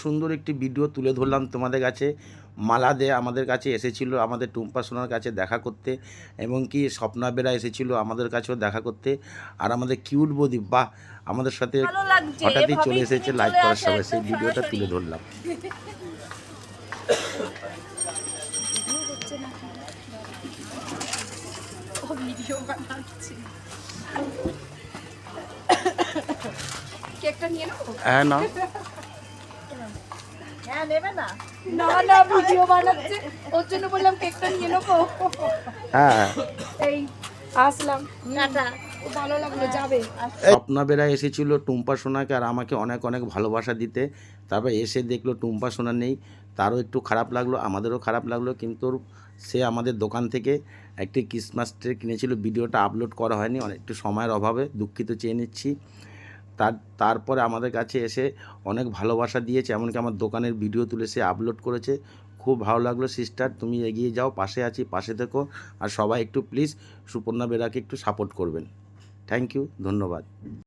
সুন্দর একটি ভিডিও তুলে ধরলাম তোমাদের কাছে। মালা দে আমাদের কাছে এসেছিল আমাদের টুম্পা সোনার কাছে দেখা করতে, এবং কি স্বপ্না বেরা এসেছিল আমাদের কাছেও দেখা করতে। আর আমাদের কিউট বৌদি বাহ আমাদের সাথে হঠাৎই চলে এসেছে লাইভ করার সময়, সেই ভিডিওটা তুলে ধরলাম। হ্যাঁ না হ্যাঁ নেবে না, না না ভিডিও বানাচ্ছে ওর জন্য বললাম কেকটা নিয়ে নেবো। হ্যাঁ এই আসলাম, টাটা, ভালো লাগলো, যাবে। স্বপ্না বেরা এসেছিল টুম্পা সোনাকে আর আমাকে অনেক অনেক ভালোবাসা দিতে। তারপর এসে দেখলো টুম্পা সোনা নেই, তারও একটু খারাপ লাগলো, আমাদেরও খারাপ লাগলো। কিন্তু সে আমাদের দোকান থেকে একটি ক্রিসমাস ট্রি কিনেছিল, ভিডিওটা আপলোড করা হয়নি, একটু সময়ের অভাবে, দুঃখিত চেয়ে নিচ্ছি। তারপরে আমাদের কাছে এসে অনেক ভালোবাসা দিয়েছে, এমনকি আমার দোকানের ভিডিও তুলে সে আপলোড করেছে। খুব ভালো লাগলো সিস্টার, তুমি এগিয়ে যাও, পাশে আছি, পাশে থেকো। আর সবাই একটু প্লিজ সুপর্ণা বেরাকে একটু সাপোর্ট করবেন। থ্যাংক ইউ, ধন্যবাদ।